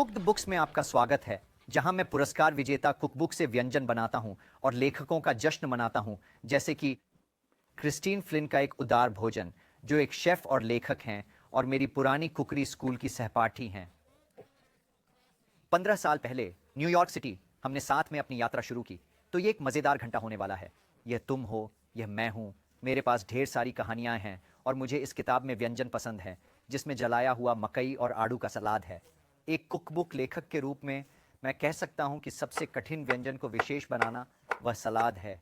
Cooked books में आपका स्वागत है, जहां मैं पुरस्कार विजेता कुकबुक से व्यंजन बनाता हूं और लेखकों का जश्न मनाता हूं, जैसे कि क्रिस्टीन फ्लिन का एक उदार भोजन, जो एक शेफ और लेखक हैं और मेरी पुरानी कुकरी स्कूल की सहपाठी हैं। 15 साल पहले न्यूयॉर्क सिटी हमने साथ में अपनी यात्रा शुरू की, तो ये एक मज़ेदार घंटा होने वाला है। यह तुम हो, यह मैं हूँ, मेरे पास ढेर सारी कहानियाँ हैं और मुझे इस किताब में व्यंजन पसंद है, जिसमें जलाया हुआ मकई और आड़ू का सलाद है। एक कुकबुक लेखक के रूप में मैं कह सकता हूँ कि सबसे कठिन व्यंजन को विशेष बनाना वह सलाद है।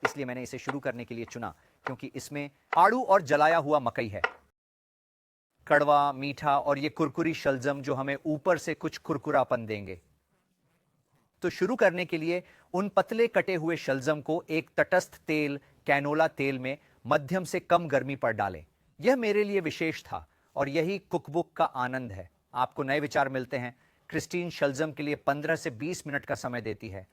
इसलिए मैंने इसे शुरू करने के लिए चुना, क्योंकि इसमें आड़ू और जलाया हुआ मकई है। कड़वा, मीठा और ये कुरकुरी शलजम जो हमें ऊपर से कुछ कुरकुरापन देंगे। तो शुरू करने के लिए उन पतले कटे हुए शलजम को एक तटस्थ तेल, कैनोला तेल में मध्यम से कम गर्मी पर डालें। यह मेरे लिए विशेष था और यही कुकबुक का आनंद है। आपको नए विचार मिलते हैं। क्रिस्टीन शलजम के लिए 15 से 20 मिनट का समय देती है।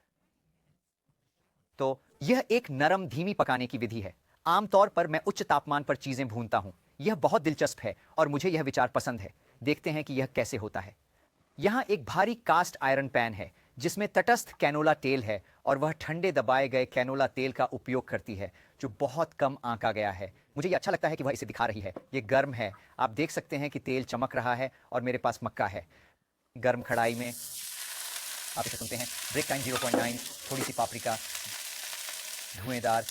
तो यह एक नरम धीमी पकाने की विधि है। आमतौर पर मैं उच्च तापमान पर चीजें भूनता हूं। यह बहुत दिलचस्प है और मुझे यह विचार पसंद है। देखते हैं कि यह कैसे होता है। यहां एक भारी कास्ट आयरन पैन है, जिसमें तटस्थ कैनोला तेल है और वह ठंडे दबाए गए कैनोला तेल का उपयोग करती है, जो बहुत कम आंका गया है। मुझे यह अच्छा लगता है कि वह इसे दिखा रही है। यह गर्म है। आप देख सकते हैं कि तेल चमक रहा है और मेरे पास मक्का है। गर्म कढ़ाई में आप इसे सुनते हैं, ब्रेक टाइम 0.9, थोड़ी सी पापरिका, धुएंदार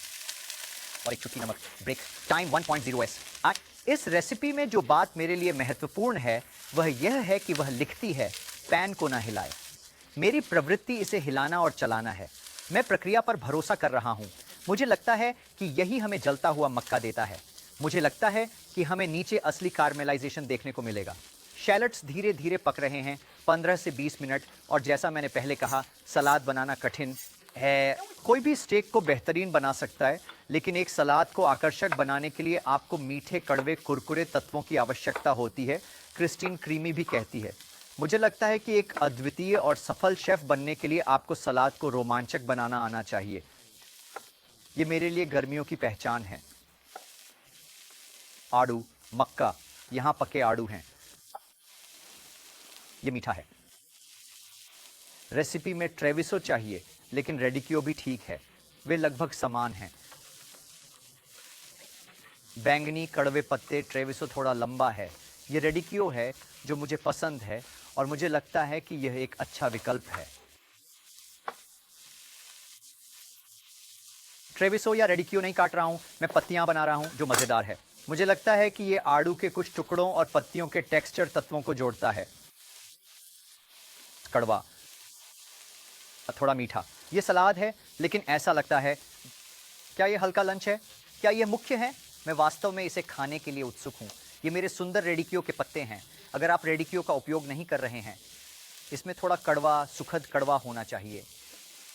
और एक चुटकी नमक। Break time 1.0s। आज इस रेसिपी में जो बात मेरे लिए महत्वपूर्ण है वह यह है कि वह लिखती है, पैन को ना हिलाए। मेरी प्रवृत्ति इसे हिलाना और चलाना है। मैं प्रक्रिया पर भरोसा कर रहा हूं। मुझे लगता है कि यही हमें जलता हुआ मक्का देता है। मुझे लगता है कि हमें नीचे असली कार्मेलाइजेशन देखने को मिलेगा। शैलट्स धीरे धीरे पक रहे हैं, 15 से 20 मिनट। और जैसा मैंने पहले कहा, सलाद बनाना कठिन है। कोई भी स्टेक को बेहतरीन बना सकता है, लेकिन एक सलाद को आकर्षक बनाने के लिए आपको मीठे, कड़वे, कुरकुरे तत्वों की आवश्यकता होती है। क्रिस्टीन क्रीमी भी कहती है। मुझे लगता है कि एक अद्वितीय और सफल शेफ बनने के लिए आपको सलाद को रोमांचक बनाना आना चाहिए। ये मेरे लिए गर्मियों की पहचान है। आड़ू, मक्का, यहां पके आड़ू हैं। ये मीठा है। रेसिपी में ट्रेविसो चाहिए, लेकिन रेडिक्यो भी ठीक है। वे लगभग समान हैं। बैंगनी कड़वे पत्ते, ट्रेविसो थोड़ा लंबा है। ये रेडिक्यो है जो मुझे पसंद है और मुझे लगता है कि यह एक अच्छा विकल्प है। ट्रेविसो या रेडिक्यो नहीं काट रहा हूं, मैं पत्तियां बना रहा हूं, जो मजेदार है। मुझे लगता है कि यह आड़ू के कुछ टुकड़ों और पत्तियों के टेक्सचर तत्वों को जोड़ता है। कड़वा, थोड़ा मीठा। यह सलाद है, लेकिन ऐसा लगता है, क्या यह हल्का लंच है? क्या यह मुख्य है? मैं वास्तव में इसे खाने के लिए उत्सुक हूं। ये मेरे सुंदर रेडिक्यो के पत्ते हैं। अगर आप रेडिक्यो का उपयोग नहीं कर रहे हैं, इसमें थोड़ा कड़वा, सुखद कड़वा होना चाहिए।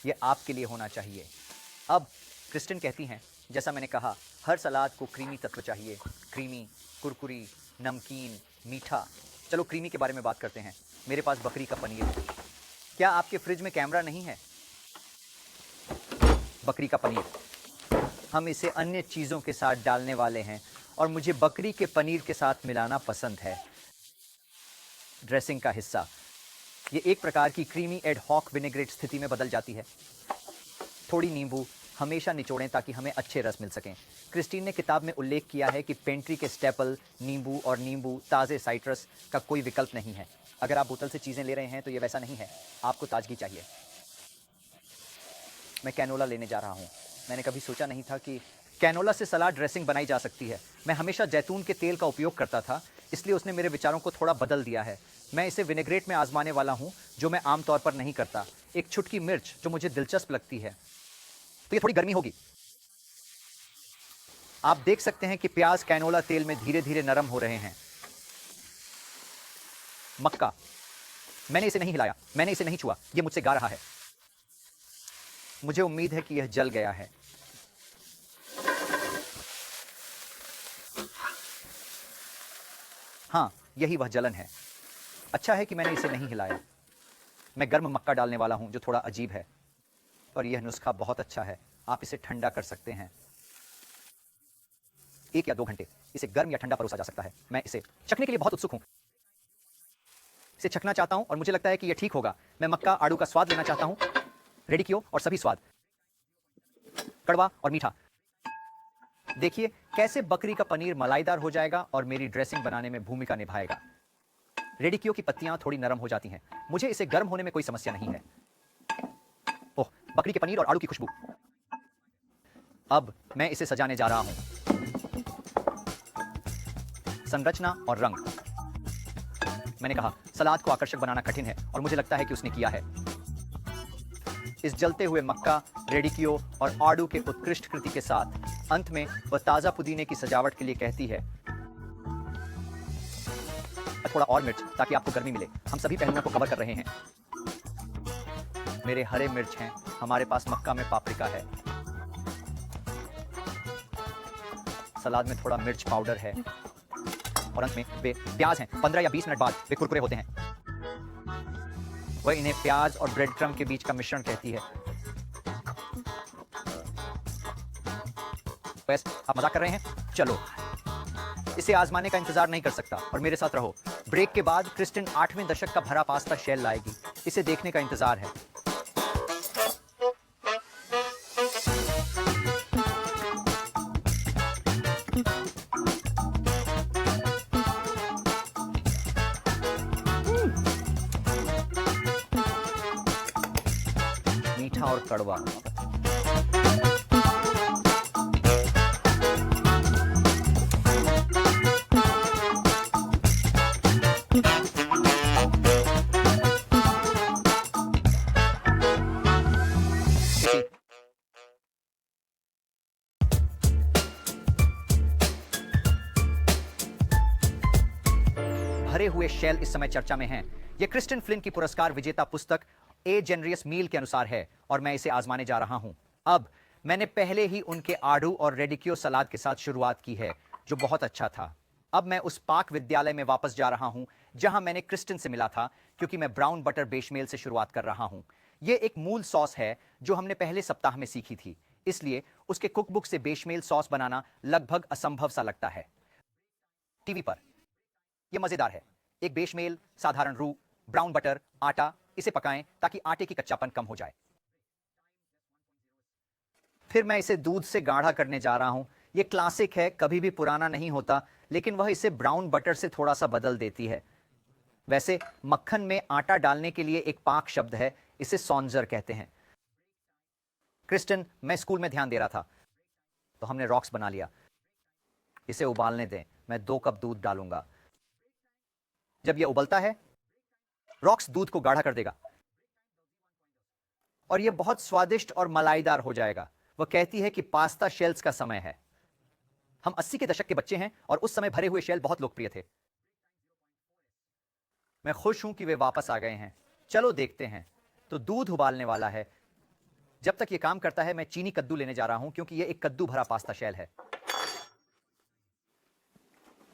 यह आपके लिए होना चाहिए। अब क्रिस्टिन कहती हैं, जैसा मैंने कहा, हर सलाद को क्रीमी तत्व चाहिए। क्रीमी, कुरकुरी, नमकीन, मीठा। चलो क्रीमी के बारे में बात करते हैं। मेरे पास बकरी का पनीर है। क्या आपके फ्रिज में कैमरा नहीं है? बकरी का पनीर। हम इसे अन्य चीज़ों के साथ डालने वाले हैं और मुझे बकरी के पनीर के साथ मिलाना पसंद है। ड्रेसिंग का हिस्सा। ये एक प्रकार की क्रीमी एड हॉक विनेग्रेट स्थिति में बदल जाती है। थोड़ी नींबू हमेशा निचोड़ें ताकि हमें अच्छे रस मिल सकें। क्रिस्टीन ने किताब में उल्लेख किया है कि पेंट्री के स्टेपल नींबू और नींबू ताज़े साइट्रस का कोई विकल्प नहीं है। अगर आप बोतल से चीज़ें ले रहे हैं तो ये वैसा नहीं है। आपको ताजगी चाहिए। मैं कैनोला लेने जा रहा हूँ। मैंने कभी सोचा नहीं था कि कैनोला से सलाद ड्रेसिंग बनाई जा सकती है। मैं हमेशा जैतून के तेल का उपयोग करता था, इसलिए उसने मेरे विचारों को थोड़ा बदल दिया है। मैं इसे विनेग्रेट में आजमाने वाला हूँ, जो मैं आमतौर पर नहीं करता। एक छुटकी मिर्च जो मुझे दिलचस्प लगती है। तो ये थोड़ी गर्मी होगी। आप देख सकते हैं कि प्याज कैनोला तेल में धीरे धीरे नरम हो रहे हैं। मक्का, मैंने इसे नहीं हिलाया, मैंने इसे नहीं छुआ, यह मुझसे गा रहा है। मुझे उम्मीद है कि यह जल गया है। हाँ, यही वह जलन है। अच्छा है कि मैंने इसे नहीं हिलाया। मैं गर्म मक्का डालने वाला हूं, जो थोड़ा अजीब है। और यह नुस्खा बहुत अच्छा है। आप इसे ठंडा कर सकते हैं। 1 या 2 घंटे इसे गर्म या ठंडा परोसा जा सकता है। मैं इसे चखने के लिए बहुत उत्सुक हूं। इसे चखना चाहता हूं और मुझे लगता है कि यह ठीक होगा। मैं मक्का आड़ू का स्वाद लेना चाहता हूं, रेडिक्यो और सभी स्वाद, कड़वा और मीठा। देखिए कैसे बकरी का पनीर मलाईदार हो जाएगा और मेरी ड्रेसिंग बनाने में भूमिका निभाएगा। रेडिक्यो की पत्तियां थोड़ी नरम हो जाती हैं। मुझे इसे गर्म होने में कोई समस्या नहीं है। ओह, बकरी के पनीर और आड़ू की खुशबू। अब मैं इसे सजाने जा रहा हूं। संरचना और रंग। मैंने कहा सलाद को आकर्षक बनाना कठिन है और मुझे लगता है कि उसने किया है। इस जलते हुए मक्का, रेडिक्यो और आड़ू के उत्कृष्ट कृति के साथ अंत में वह ताजा पुदीने की सजावट के लिए कहती है थोड़ा और मिर्च ताकि आपको गर्मी मिले। हम सभी पहलुओं को कवर कर रहे हैं। मेरे हरे मिर्च हैं, हमारे पास मक्का में पापरिका है, सलाद में थोड़ा मिर्च पाउडर है और अंत में वे प्याज हैं। 15 या 20 मिनट बाद वे कुरकुरे होते हैं। वह इन्हें प्याज और ब्रेड क्रम्ब के बीच का मिश्रण कहती है। बस आप मजाक कर रहे हैं? चलो इसे आजमाने का इंतजार नहीं कर सकता और मेरे साथ रहो। ब्रेक के बाद क्रिस्टिन 8वें दशक का भरा पास्ता शेल लाएगी। इसे देखने का इंतजार है। मीठा और कड़वा। भरे हुए शेल इस समय चर्चा में हैं। यह क्रिस्टिन फ्लिन की पुरस्कार विजेता पुस्तक ए जेनरियस मील के अनुसार है और मैं इसे आजमाने जा रहा हूं। अब मैंने पहले ही उनके आड़ू और रेडिक्यो सलाद के साथ शुरुआत की है जो बहुत अच्छा था। अब मैं उस पाक विद्यालय में वापस जा रहा हूं जहां मैंने क्रिस्टिन से मिला था क्योंकि मैं ब्राउन बटर बेशमेल से शुरुआत कर रहा हूं। यह एक मूल सॉस है जो हमने पहले सप्ताह में सीखी थी, इसलिए उसके कुकबुक से बेशमेल सॉस बनाना लगभग असंभव सा लगता है। टीवी पर यह मजेदार है। एक बेशमेल, साधारण रू, ब्राउन बटर, आटा, इसे पकाएं ताकि आटे की कच्चापन कम हो जाए। फिर मैं इसे दूध से गाढ़ा करने जा रहा हूं। यह क्लासिक है, कभी भी पुराना नहीं होता, लेकिन वह इसे ब्राउन बटर से थोड़ा सा बदल देती है। वैसे मक्खन में आटा डालने के लिए एक पाक शब्द है, इसे सॉन्जर कहते हैं। क्रिस्टन, मैं स्कूल में ध्यान दे रहा था तो हमने रॉक्स बना लिया। इसे उबालने दें, मैं 2 कप दूध डालूंगा। जब यह उबलता है, रॉक्स दूध को गाढ़ा कर देगा और यह बहुत स्वादिष्ट और मलाईदार हो जाएगा। वह कहती है कि पास्ता शेल्स का समय है। हम 80 के दशक के बच्चे हैं और उस समय भरे हुए शेल बहुत लोकप्रिय थे। मैं खुश हूं कि वे वापस आ गए हैं। चलो देखते हैं। तो दूध उबालने वाला है। जब तक यह काम करता है, मैं चीनी कद्दू लेने जा रहा हूं क्योंकि यह एक कद्दू भरा पास्ता शेल है।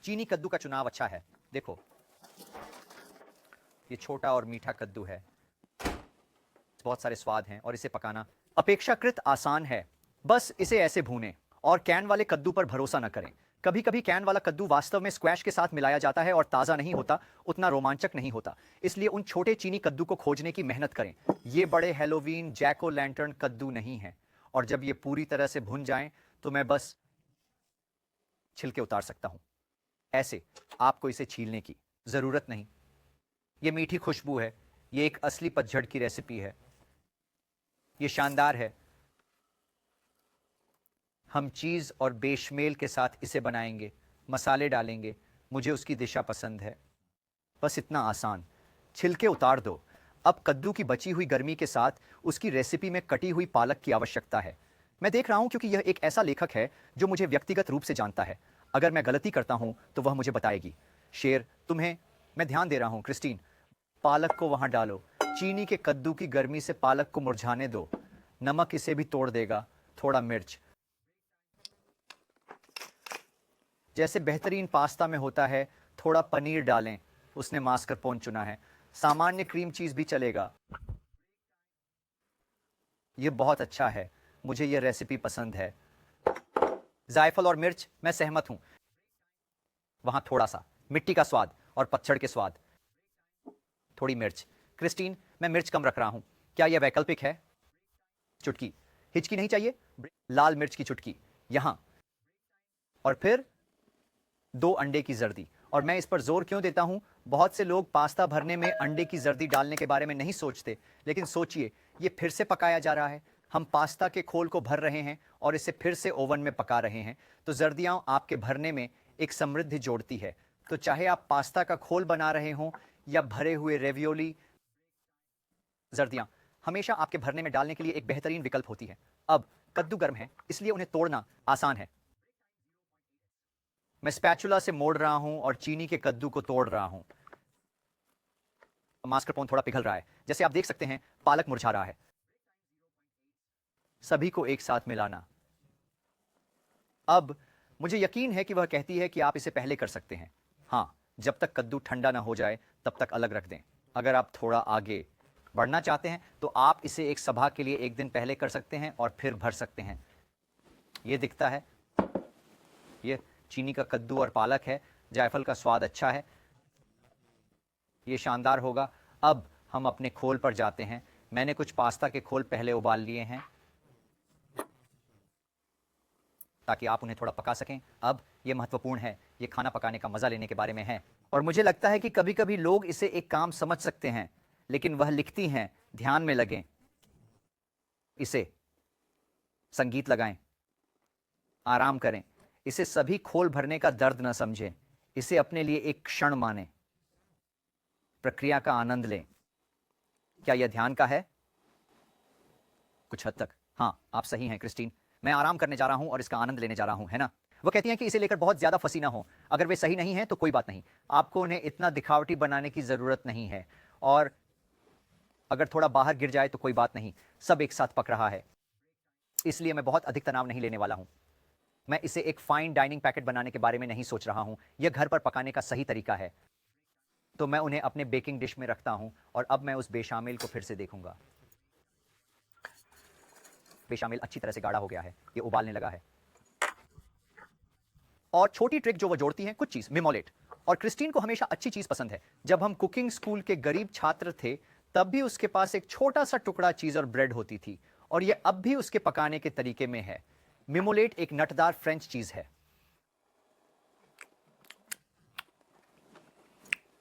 चीनी कद्दू का चुनाव अच्छा है। देखो, ये छोटा और मीठा कद्दू है। बहुत सारे स्वाद हैं और इसे पकाना अपेक्षाकृत आसान है। बस इसे ऐसे भूनें और कैन वाले कद्दू पर भरोसा न करें। कभी कभी कैन वाला कद्दू वास्तव में स्क्वैश के साथ मिलाया जाता है और ताज़ा नहीं होता, उतना रोमांचक नहीं होता। इसलिए उन छोटे चीनी कद्दू को खोजने की मेहनत करें। ये बड़े हैलोवीन जैक ओ लैंटर्न कद्दू नहीं हैं। और जब ये पूरी तरह से भुन जाएं तो मैं बस छिलके उतार सकता हूं। ऐसे आपको इसे छीलने की जरूरत नहीं। ये मीठी खुशबू है। ये एक असली पतझड़ की रेसिपी है। ये शानदार है। हम चीज़ और बेशमेल के साथ इसे बनाएंगे, मसाले डालेंगे। मुझे उसकी दिशा पसंद है। बस इतना आसान। छिलके उतार दो। अब कद्दू की बची हुई गर्मी के साथ उसकी रेसिपी में कटी हुई पालक की आवश्यकता है। मैं देख रहा हूं क्योंकि यह एक ऐसा लेखक है जो मुझे व्यक्तिगत रूप से जानता है। अगर मैं गलती करता हूं तो वह मुझे बताएगी। शेर, तुम्हें मैं ध्यान दे रहा हूं। क्रिस्टीन, पालक को वहां डालो। चीनी के कद्दू की गर्मी से पालक को मुरझाने दो। नमक इसे भी तोड़ देगा। थोड़ा मिर्च, जैसे बेहतरीन पास्ता में होता है। थोड़ा पनीर डालें। उसने मास्करपोन चुना है। सामान्य क्रीम चीज भी चलेगा। यह बहुत अच्छा है। मुझे यह रेसिपी पसंद है। जायफल और मिर्च, मैं सहमत हूं। वहां थोड़ा सा मिट्टी का स्वाद और पतझड़ के स्वाद। थोड़ी मिर्च। क्रिस्टीन, मैं मिर्च कम रख रहा हूं, क्या यह वैकल्पिक है? चुटकी। हिचकी नहीं चाहिए? लाल मिर्च की चुटकी यहां। और फिर 2 अंडे की जर्दी। और मैं इस पर जोर क्यों देता हूं? बहुत से लोग पास्ता भरने में अंडे की जर्दी डालने के बारे में नहीं सोचते, लेकिन सोचिए, यह फिर से पकाया जा रहा है। हम पास्ता के खोल को भर रहे हैं और इसे फिर से ओवन में पका रहे हैं, तो जर्दियां आपके भरने में एक समृद्धि जोड़ती है। तो चाहे आप पास्ता का खोल बना रहे हों या भरे हुए रेवियोली, जर्दियां हमेशा आपके भरने में डालने के लिए एक बेहतरीन विकल्प होती है। अब कद्दू गर्म है, इसलिए उन्हें तोड़ना आसान है। मैं स्पैचुला से मोड़ रहा हूं और चीनी के कद्दू को तोड़ रहा हूं। मास्करपोन थोड़ा पिघल रहा है, जैसे आप देख सकते हैं। पालक मुरझा रहा है। सभी को एक साथ मिलाना। अब मुझे यकीन है कि वह कहती है कि आप इसे पहले कर सकते हैं। हां, जब तक कद्दू ठंडा ना हो जाए तब तक अलग रख दें। अगर आप थोड़ा आगे बढ़ना चाहते हैं तो आप इसे एक सभा के लिए एक दिन पहले कर सकते हैं और फिर भर सकते हैं। यह दिखता है, यह चीनी का कद्दू और पालक है। जायफल का स्वाद अच्छा है, यह शानदार होगा। अब हम अपने खोल पर जाते हैं। मैंने कुछ पास्ता के खोल पहले उबाल लिए हैं ताकि आप उन्हें थोड़ा पका सकें। अब यह महत्वपूर्ण है, यह खाना पकाने का मजा लेने के बारे में है। और मुझे लगता है कि कभी कभी लोग इसे एक काम समझ सकते हैं, लेकिन वह लिखती हैं, ध्यान में लगें, इसे संगीत लगाएं, आराम करें। इसे सभी खोल भरने का दर्द न समझें, इसे अपने लिए एक क्षण मानें, प्रक्रिया का आनंद लें। क्या यह ध्यान का है? कुछ हद तक हां, आप सही हैं क्रिस्टीन। मैं आराम करने जा रहा हूं और इसका आनंद लेने जा रहा हूं, है ना? वो कहती हैं कि इसे लेकर बहुत ज्यादा फंसी ना हो। अगर वे सही नहीं हैं तो कोई बात नहीं, आपको उन्हें इतना दिखावटी बनाने की जरूरत नहीं है। और अगर थोड़ा बाहर गिर जाए तो कोई बात नहीं, सब एक साथ पक रहा है, इसलिए मैं बहुत अधिक तनाव नहीं लेने वाला हूं। मैं इसे एक फाइन डाइनिंग पैकेट बनाने के बारे में नहीं सोच रहा हूं, यह घर पर पकाने का सही तरीका है। तो मैं उन्हें अपने बेकिंग डिश में रखता हूं और अब मैं उस बेशामिल को फिर से देखूंगा। बेशामिल अच्छी तरह से गाढ़ा हो गया है, यह उबालने लगा है। और छोटी ट्रिक जो वो जोड़ती हैं, कुछ चीज मिमोलेट। और क्रिस्टीन को हमेशा अच्छी चीज पसंद है। जब हम कुकिंग स्कूल के गरीब छात्र थे तब भी उसके पास एक छोटा सा टुकड़ा चीज और ब्रेड होती थी, और यह अब भी उसके पकाने के तरीके में है। मिमोलेट एक नटदार फ्रेंच चीज है।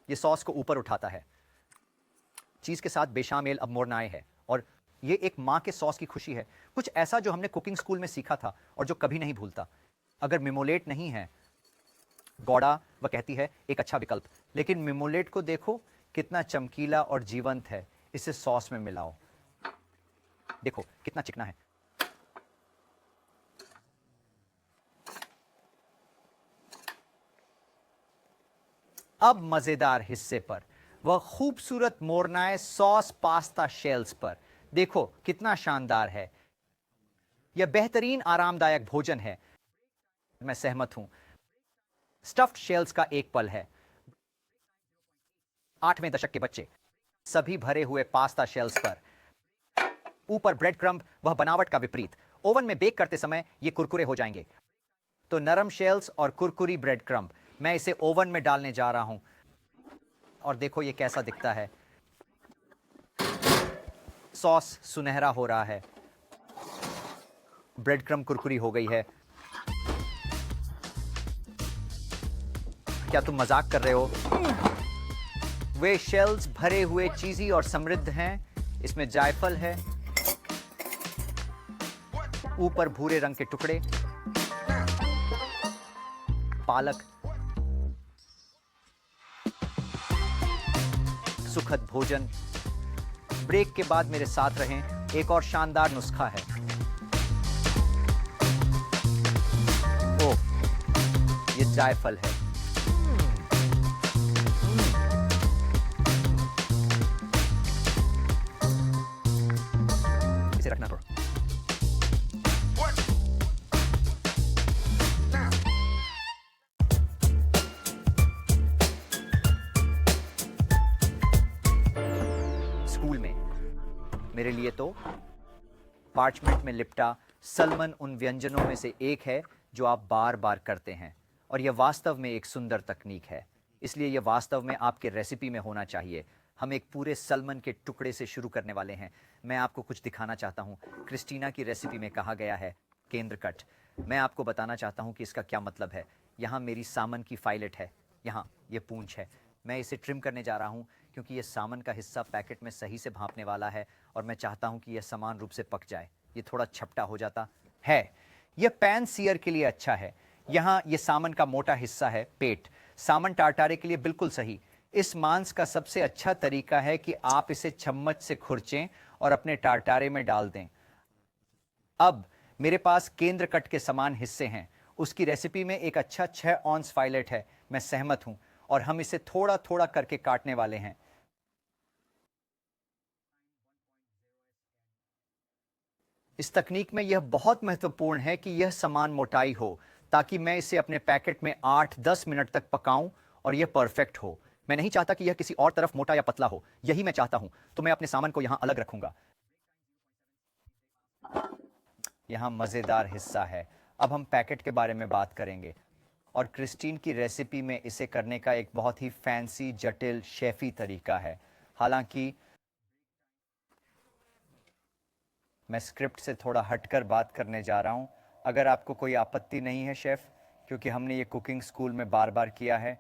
यह सॉस को ऊपर उठाता है। चीज के साथ बेशामेल अब मोरनाए है, और यह एक मां के सॉस की खुशी है। कुछ ऐसा जो हमने कुकिंग स्कूल में सीखा था और जो कभी नहीं भूलता। अगर मिमोलेट नहीं है, गौड़ा, वह कहती है, एक अच्छा विकल्प। लेकिन मिमोलेट को देखो, कितना चमकीला और जीवंत है। इसे सॉस में मिलाओ, देखो कितना चिकना है। अब मजेदार हिस्से पर, वह खूबसूरत मोरनाए सॉस पास्ता शेल्स पर। देखो कितना शानदार है। यह बेहतरीन आरामदायक भोजन है, मैं सहमत हूं। स्टफ्ड शेल्स का एक पल है। 8वें दशक के बच्चे, सभी भरे हुए पास्ता शेल्स पर, ऊपर ब्रेड क्रम्ब, वह बनावट का विपरीत। ओवन में बेक करते समय ये कुरकुरे हो जाएंगे। तो नरम शेल्स और कुरकुरी ब्रेड क्रम्ब, मैं इसे ओवन में डालने जा रहा हूं और देखो ये कैसा दिखता है। सॉस सुनहरा हो रहा है, ब्रेड क्रम्ब कुरकुरी हो गई है। क्या तुम मजाक कर रहे हो? वे शेल्स भरे हुए चीजी और समृद्ध हैं। इसमें जायफल है, ऊपर भूरे रंग के टुकड़े, पालक, सुखद भोजन। ब्रेक के बाद मेरे साथ रहें, एक और शानदार नुस्खा है। ओह, ये जायफल है। इसे रखना थोड़ा। स्कूल में मेरे लिए तो पार्चमेंट में लिपटा सलमन उन व्यंजनों में से एक है जो आप बार बार करते हैं, और यह वास्तव में एक सुंदर तकनीक है। इसलिए यह वास्तव में आपके रेसिपी में होना चाहिए। हम एक पूरे सलमन के टुकड़े से शुरू करने वाले हैं। मैं आपको कुछ दिखाना चाहता हूँ। क्रिस्टीना की रेसिपी में कहा गया है केंद्र कट। मैं आपको बताना चाहता हूँ कि इसका क्या मतलब है। यहाँ मेरी सामन की फाइलेट है, यहाँ ये पूंछ है। मैं इसे ट्रिम करने जा रहा हूँ क्योंकि ये सामन का हिस्सा पैकेट में सही से भांपने वाला है और मैं चाहता हूँ कि यह समान रूप से पक जाए। ये थोड़ा छपटा हो जाता है। यह पैन सीयर के लिए अच्छा है। यहाँ ये सामन का मोटा हिस्सा है, पेट। सामन टारटारे के लिए बिल्कुल सही। इस मांस का सबसे अच्छा तरीका है कि आप इसे चम्मच से खुरचें और अपने टारटारे में डाल दें। अब मेरे पास केंद्र कट के समान हिस्से हैं। उसकी रेसिपी में एक अच्छा 6 ऑन्स फाइलेट है। मैं सहमत हूं और हम इसे थोड़ा थोड़ा करके काटने वाले हैं। इस तकनीक में यह बहुत महत्वपूर्ण है कि यह समान मोटाई हो ताकि मैं इसे अपने पैकेट में 8-10 मिनट तक पकाऊं और यह परफेक्ट हो। मैं नहीं चाहता कि यह किसी और तरफ मोटा या पतला हो, यही मैं चाहता हूं। तो मैं अपने सामान को यहां अलग रखूंगा। यहाँ मज़ेदार हिस्सा है। अब हम पैकेट के बारे में बात करेंगे और क्रिस्टीन की रेसिपी में इसे करने का एक बहुत ही फैंसी, जटिल, शेफ़ी तरीका है। हालांकि मैं स्क्रिप्ट से थोड़ा हटकर बात करने जा रहा हूं। अगर आपको कोई आपत्ति नहीं है शेफ़, क्योंकि हमने ये कुकिंग स्कूल में बार बार किया है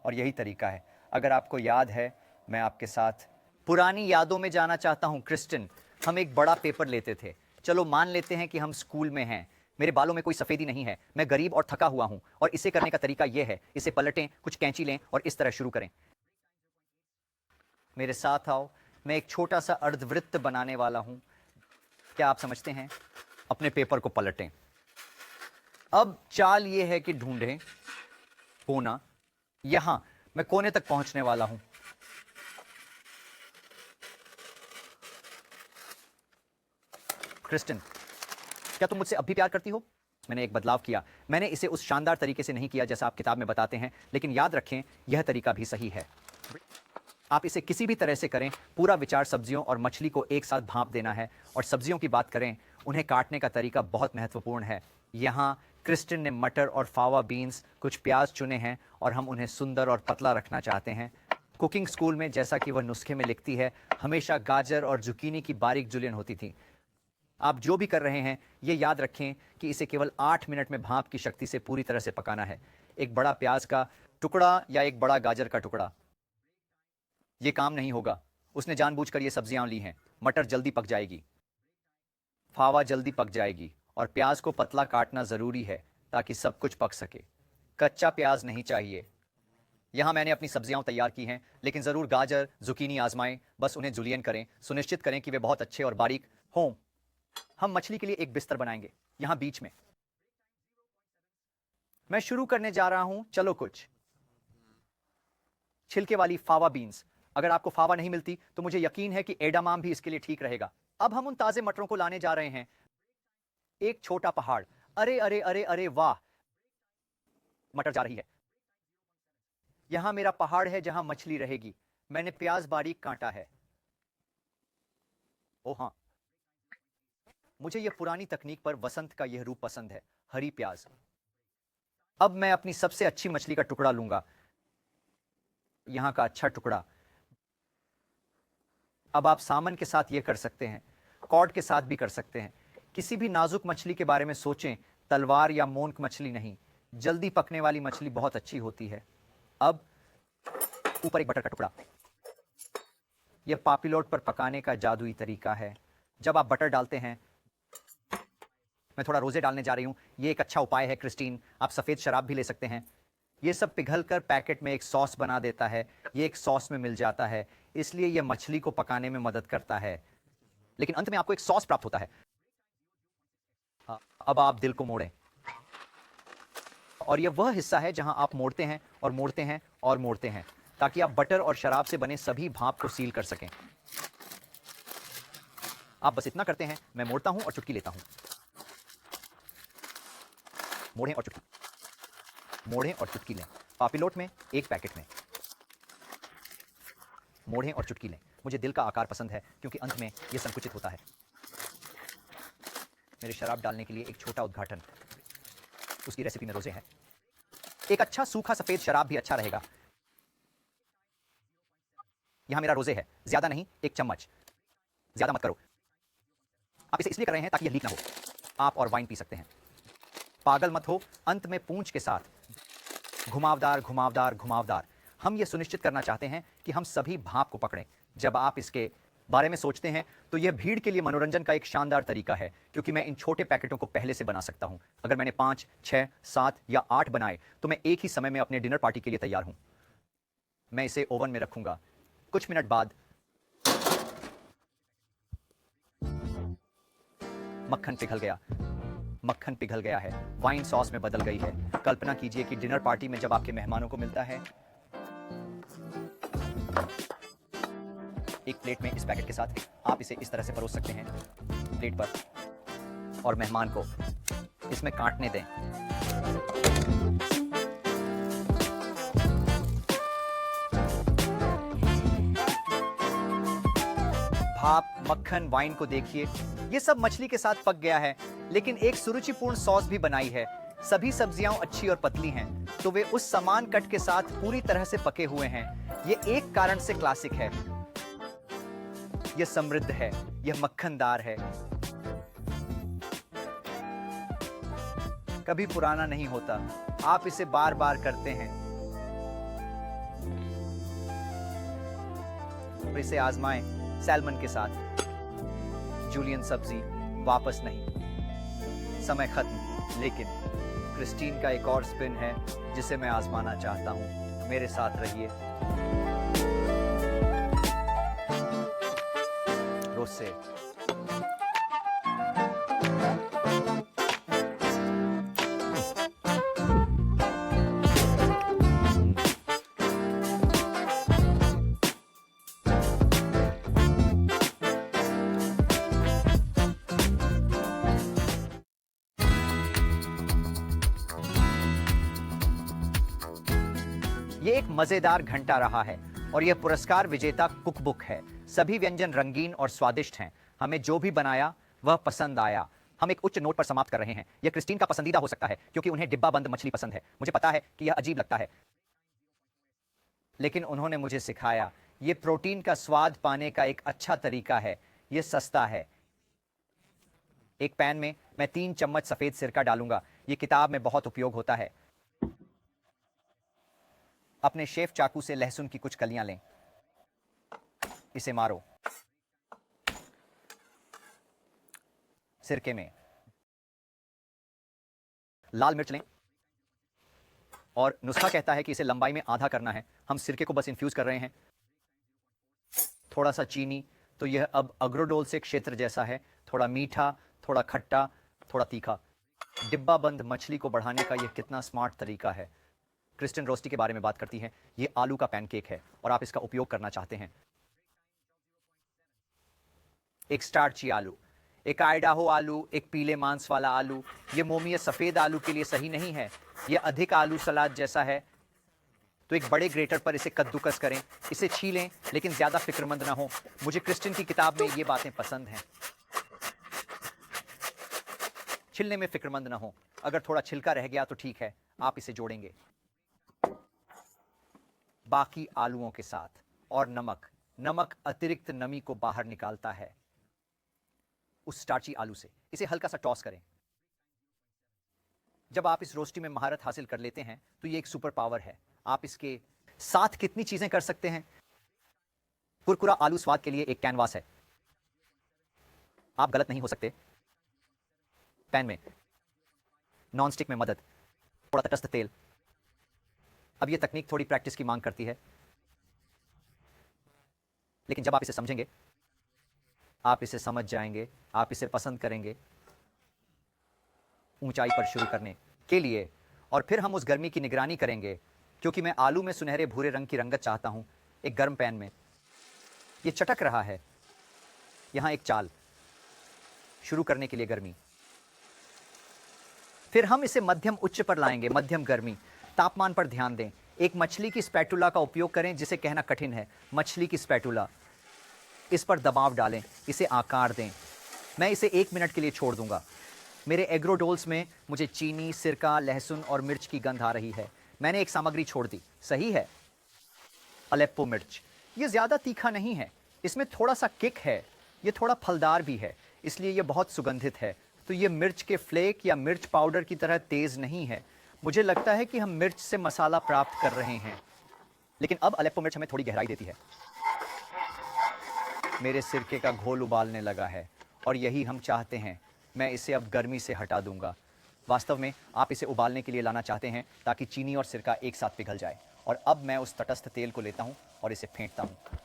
और यही तरीका है। अगर आपको याद है, मैं आपके साथ पुरानी यादों में जाना चाहता हूं। क्रिस्टिन, हम एक बड़ा पेपर लेते थे। चलो मान लेते हैं कि हम स्कूल में हैं। मेरे बालों में कोई सफ़ेदी नहीं है, मैं गरीब और थका हुआ हूं और इसे करने का तरीका यह है, इसे पलटें, कुछ कैंची लें और इस तरह शुरू करें। मेरे साथ आओ। मैं एक छोटा सा अर्धवृत्त बनाने वाला हूं। क्या आप समझते हैं? अपने पेपर को पलटें। अब चाल यह है कि ढूंढें कोना। यहां मैं कोने तक पहुंचने वाला हूं। क्रिस्टिन, क्या तुम मुझसे अब भी प्यार करती हो? मैंने एक बदलाव किया। मैंने इसे उस शानदार तरीके से नहीं किया जैसा आप किताब में बताते हैं, लेकिन याद रखें, यह तरीका भी सही है। आप इसे किसी भी तरह से करें, पूरा विचार सब्जियों और मछली को एक साथ भांप देना है। और सब्जियों की बात करें, उन्हें काटने का तरीका बहुत महत्वपूर्ण है। यहाँ क्रिस्टिन ने मटर और फावा बीन्स, कुछ प्याज चुने हैं और हम उन्हें सुंदर और पतला रखना चाहते हैं। कुकिंग स्कूल में, जैसा कि वह नुस्खे में लिखती है, हमेशा गाजर और जुकीनी की बारीक जुलियन होती थी। आप जो भी कर रहे हैं, ये याद रखें कि इसे केवल 8 मिनट में भांप की शक्ति से पूरी तरह से पकाना है। एक बड़ा प्याज का टुकड़ा या एक बड़ा गाजर का टुकड़ा, ये काम नहीं होगा। उसने जानबूझकर ये सब्जियां ली हैं। मटर जल्दी पक जाएगी, फावा जल्दी पक जाएगी और प्याज को पतला काटना ज़रूरी है ताकि सब कुछ पक सके। कच्चा प्याज नहीं चाहिए। यहाँ मैंने अपनी सब्जियां तैयार की हैं, लेकिन ज़रूर गाजर, जुकीनी आजमाएं। बस उन्हें जुलियन करें, सुनिश्चित करें कि वे बहुत अच्छे और बारीक हों। हम मछली के लिए एक बिस्तर बनाएंगे, यहाँ बीच में। मैं शुरू करने जा रहा हूं। चलो, कुछ छिलके वाली फावा बीन्स। अगर आपको फावा नहीं मिलती तो मुझे यकीन है कि एडामाम भी इसके लिए ठीक रहेगा। अब हम उन ताजे मटरों को लाने जा रहे हैं। एक छोटा पहाड़। अरे अरे अरे अरे वाह, मटर जा रही है। यहां मेरा पहाड़ है जहां मछली रहेगी। मैंने प्याज बारीक काटा है। ओ हाँ, मुझे यह पुरानी तकनीक पर वसंत का यह रूप पसंद है, हरी प्याज। अब मैं अपनी सबसे अच्छी मछली का टुकड़ा लूंगा, यहां का अच्छा टुकड़ा। अब आप सामन के साथ ये कर सकते हैं, कॉड के साथ भी कर सकते हैं। किसी भी नाजुक मछली के बारे में सोचें, तलवार या मोंक मछली नहीं। जल्दी पकने वाली मछली बहुत अच्छी होती है। अब ऊपर एक बटर का टुकड़ा। यह पापिलोट पर पकाने का जादुई तरीका है। जब आप बटर डालते हैं, मैं थोड़ा रोजे डालने जा रही हूं। यह एक अच्छा उपाय है क्रिस्टीन। आप सफेद शराब भी ले सकते हैं। यह सब पिघलकर पैकेट में एक सॉस बना देता है। यह एक सॉस में मिल जाता है, इसलिए यह मछली को पकाने में मदद करता है, लेकिन अंत में आपको एक सॉस प्राप्त होता है। अब आप दिल को मोड़ें, और यह वह हिस्सा है जहां आप मोड़ते हैं और मोड़ते हैं और मोड़ते हैं, ताकि आप बटर और शराब से बने सभी भाप को सील कर सकें। आप बस इतना करते हैं, मैं मोड़ता हूं और चुटकी लेता हूं। मोड़ें और चुटकी, मोड़ें और चुटकी लें। पापिलोट में, एक पैकेट में। मोड़ें और चुटकी लें। मुझे दिल का आकार पसंद है क्योंकि अंत में यह संकुचित होता है। मेरे शराब डालने के लिए एक छोटा उद्घाटन उसकी रेसिपी में रोजे है। एक अच्छा सूखा सफेद शराब भी अच्छा रहेगा। यहां मेरा रोजे है, ज्यादा नहीं, 1 चम्मच। ज्यादा मत करो। आप इसे इसलिए कर रहे हैं ताकि यह लीक ना हो। आप और वाइन पी सकते हैं। पागल मत हो। अंत में पूंछ के साथ घुमावदार घुमावदार घुमावदार। हम यह सुनिश्चित करना चाहते हैं कि हम सभी भाप को पकड़ें। जब आप इसके बारे में सोचते हैं तो यह भीड़ के लिए मनोरंजन का एक शानदार तरीका है, क्योंकि मैं इन छोटे पैकेटों को पहले से बना सकता हूं। अगर मैंने 5, 6, 7 या 8 बनाए तो मैं एक ही समय में अपने डिनर पार्टी के लिए तैयार हूं। मैं इसे ओवन में रखूंगा। कुछ मिनट बाद मक्खन पिघल गया। मक्खन पिघल गया है, वाइन सॉस में बदल गई है। कल्पना कीजिए कि डिनर पार्टी में जब आपके मेहमानों को मिलता है एक प्लेट में इस पैकेट के साथ, आप इसे इस तरह से परोस सकते हैं प्लेट पर और मेहमान को इसमें काटने दें। भाप, मक्खन, वाइन को देखिए, ये सब मछली के साथ पक गया है, लेकिन एक सुरुचिपूर्ण सॉस भी बनाई है। सभी सब्जियां अच्छी और पतली हैं, तो वे उस समान कट के साथ पूरी तरह से पके हुए हैं। ये एक कारण से क्लासिक है। यह समृद्ध है, यह मक्खनदार है, कभी पुराना नहीं होता। आप इसे बार बार करते हैं और इसे आजमाएं सैल्मन के साथ। जूलियन सब्जी वापस नहीं। समय खत्म, लेकिन क्रिस्टीन का एक और स्पिन है जिसे मैं आजमाना चाहता हूं। मेरे साथ रहिए। रोसे। ये एक मजेदार घंटा रहा है और यह पुरस्कार विजेता कुकबुक है। सभी व्यंजन रंगीन और स्वादिष्ट हैं। हमें जो भी बनाया वह पसंद आया। हम एक उच्च नोट पर समाप्त कर रहे हैं। यह क्रिस्टीन का पसंदीदा हो सकता है क्योंकि उन्हें डिब्बा बंद मछली पसंद है। मुझे पता है कि यह अजीब लगता है, लेकिन उन्होंने मुझे सिखाया यह प्रोटीन का स्वाद पाने का एक अच्छा तरीका है। यह सस्ता है। एक पैन में मैं 3 चम्मच सफेद सिरका डालूंगा। यह किताब में बहुत उपयोग होता है। अपने शेफ चाकू से लहसुन की कुछ कलियां लें, इसे मारो। सिरके में लाल मिर्च लें और नुस्खा कहता है कि इसे लंबाई में आधा करना है। हम सिरके को बस इन्फ्यूज कर रहे हैं। थोड़ा सा चीनी, तो यह अब अग्रोडोल से क्षेत्र जैसा है। थोड़ा मीठा, थोड़ा खट्टा, थोड़ा तीखा। डिब्बा बंद मछली को बढ़ाने का यह कितना स्मार्ट तरीका है। क्रिस्टन रोस्टी के बारे में बात करती है। यह आलू का पैनकेक है और आप इसका उपयोग करना चाहते हैं। एक स्टार्ची आलू, एक आइडाहो आलू, एक पीले मांस वाला आलू। यह मोमियत सफेद आलू के लिए सही नहीं है। यह अधिक आलू सलाद जैसा है। तो एक बड़े ग्रेटर पर इसे कद्दूकस करें, इसे छीलें, लेकिन ज्यादा फिक्रमंद ना हो। मुझे क्रिस्टन की किताब में ये बातें पसंद हैं। छिलने में फिक्रमंद ना हो। अगर थोड़ा छिलका रह गया तो ठीक है, आप इसे जोड़ेंगे बाकी आलूओं के साथ। और नमक अतिरिक्त नमी को बाहर निकालता है उस स्टार्ची आलू से। इसे हल्का सा टॉस करें। जब आप इस रोस्टी में महारत हासिल कर लेते हैं तो ये एक सुपर पावर है। आप इसके साथ कितनी चीजें कर सकते हैं। कुरकुरा आलू स्वाद के लिए एक कैनवास है। आप गलत नहीं हो सकते। पैन में नॉन स्टिक में मदद, थोड़ा तटस्थ तेल। अब यह तकनीक थोड़ी प्रैक्टिस की मांग करती है, लेकिन जब आप इसे समझेंगे, आप इसे समझ जाएंगे, आप इसे पसंद करेंगे। ऊंचाई पर शुरू करने के लिए, और फिर हम उस गर्मी की निगरानी करेंगे, क्योंकि मैं आलू में सुनहरे भूरे रंग की रंगत चाहता हूं। एक गर्म पैन में यह चटक रहा है। यहां एक चाल शुरू करने के लिए गर्मी। फिर हम इसे मध्यम उच्च पर लाएंगे। मध्यम गर्मी, तापमान पर ध्यान दें। एक मछली की स्पैटुला का उपयोग करें, जिसे कहना कठिन है। मछली की स्पैटुला, इस पर दबाव डालें, इसे आकार दें। मैं इसे 1 मिनट के लिए छोड़ दूंगा। मेरे एग्रोडोल्स में मुझे चीनी, सिरका, लहसुन और मिर्च की गंध आ रही है। मैंने एक सामग्री छोड़ दी, सही है, अलेप्पो मिर्च। ये ज़्यादा तीखा नहीं है, इसमें थोड़ा सा किक है, ये थोड़ा फलदार भी है, इसलिए ये बहुत सुगंधित है। तो ये मिर्च के फ्लेक या मिर्च पाउडर की तरह तेज़ नहीं है। मुझे लगता है कि हम मिर्च से मसाला प्राप्त कर रहे हैं। लेकिन अब अलेप्पो मिर्च हमें थोड़ी गहराई देती है। मेरे सिरके का घोल उबालने लगा है और यही हम चाहते हैं। मैं इसे अब गर्मी से हटा दूंगा। वास्तव में आप इसे उबालने के लिए लाना चाहते हैं ताकि चीनी और सिरका एक साथ पिघल जाए। और अब मैं उस तटस्थ तेल को लेता हूं और इसे फेंटता हूं।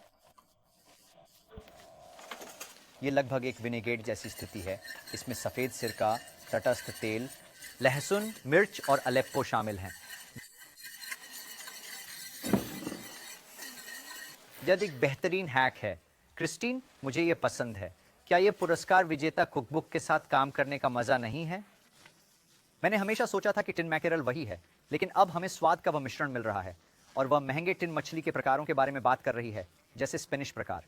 ये लगभग एक विनेगेट जैसी स्थिति है। इसमें सफ़ेद सिरका, तटस्थ तेल, लहसुन, मिर्च और अलेप्पो शामिल हैं। यह एक बेहतरीन हैक है। क्रिस्टीन, मुझे ये पसंद है। क्या ये पुरस्कार विजेता कुकबुक के साथ काम करने का मज़ा नहीं है? मैंने हमेशा सोचा था कि टिन मैकेरल वही है, लेकिन अब हमें स्वाद का वह मिश्रण मिल रहा है और वह महंगे टिन मछली के प्रकारों के बारे में बात कर रही है, जैसे स्पेनिश प्रकार।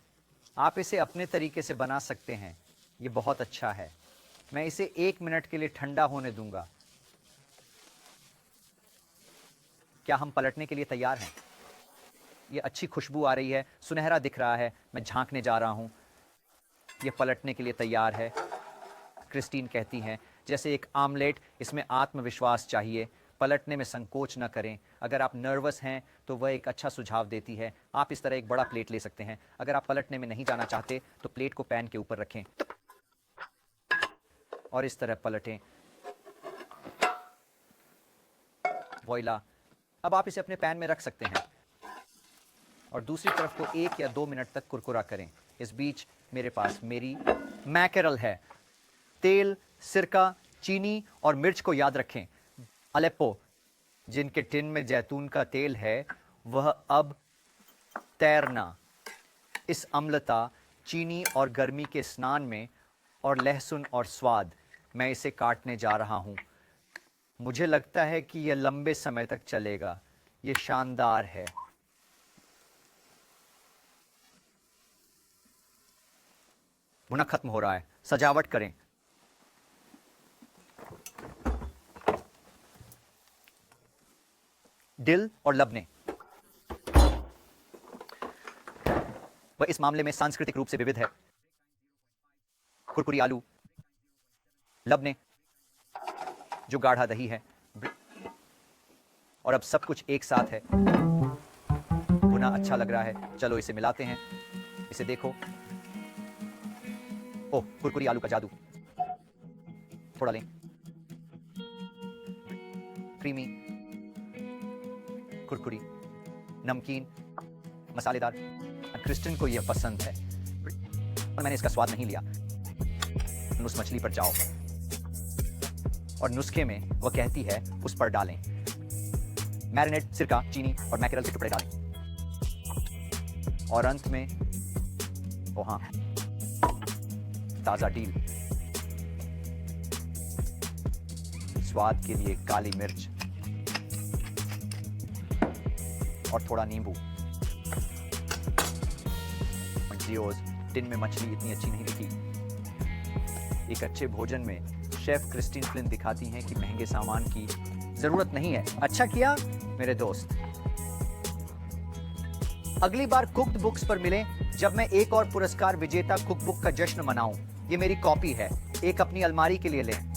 आप इसे अपने तरीके से बना सकते हैं। ये बहुत अच्छा है। मैं इसे 1 मिनट के लिए ठंडा होने दूंगा। क्या हम पलटने के लिए तैयार हैं? ये अच्छी खुशबू आ रही है, सुनहरा दिख रहा है। मैं झांकने जा रहा हूं। ये पलटने के लिए तैयार है। क्रिस्टीन कहती हैं, जैसे एक आमलेट, इसमें आत्मविश्वास चाहिए। पलटने में संकोच न करें। अगर आप नर्वस हैं तो वह एक अच्छा सुझाव देती है। आप इस तरह एक बड़ा प्लेट ले सकते हैं। अगर आप पलटने में नहीं जाना चाहते तो प्लेट को पैन के ऊपर रखें और इस तरह पलटें। वोइला। अब आप इसे अपने पैन में रख सकते हैं और दूसरी तरफ को 1 या 2 मिनट तक कुरकुरा करें। इस बीच मेरे पास मेरी मैकेरल है। तेल, सिरका, चीनी और मिर्च को याद रखें। अलेप्पो, जिनके टिन में जैतून का तेल है, वह अब तैरना। इस अम्लता, चीनी और गर्मी के स्नान में और लहसुन और स्वाद, मैं इसे काटने जा रहा हूं। मुझे लगता है कि यह लंबे समय तक चलेगा। यह शानदार है। भुना खत्म हो रहा है। सजावट करें। डिल और लबने। वह इस मामले में सांस्कृतिक रूप से विविध है। कुरकुरी आलू, लबने जो गाढ़ा दही है, और अब सब कुछ एक साथ है। भुना अच्छा लग रहा है। चलो इसे मिलाते हैं। इसे देखो। ओह, कुरकुरी आलू का जादू। थोड़ा लें। क्रीमी, कुरकुरी, नमकीन, मसालेदार। क्रिस्टिन को यह पसंद है और मैंने इसका स्वाद नहीं लिया। नुस मछली पर जाओ और नुस्खे में वह कहती है उस पर डालें मैरिनेट, सिरका, चीनी और मैकेरल के टुकड़े डालें। और अंत में, ओ हाँ, ताजा डील। स्वाद के लिए काली मिर्च और थोड़ा नींबू। टिन में मछली इतनी अच्छी नहीं दिखी। एक अच्छे भोजन में शेफ क्रिस्टीन फ्लिन दिखाती हैं कि महंगे सामान की जरूरत नहीं है। अच्छा किया मेरे दोस्त। अगली बार कुक्ड बुक्स पर मिलें जब मैं एक और पुरस्कार विजेता कुकबुक का जश्न मनाऊं। ये मेरी कॉपी है। एक अपनी अलमारी के लिए लें।